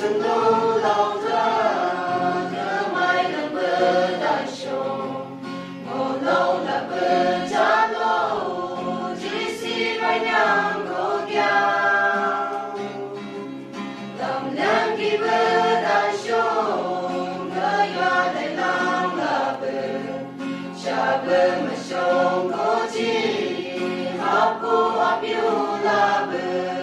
sừng lâu lòng thơ nhớ mai lần bờ đại sông một lâu là bờ cha lâu chỉ xin vai nhang cô kéo lòng lăng khi bờ đại sông ngỡ hoa đại lang là bờ cha bờ mà sông cô chỉ học cô học yêu là bờ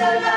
So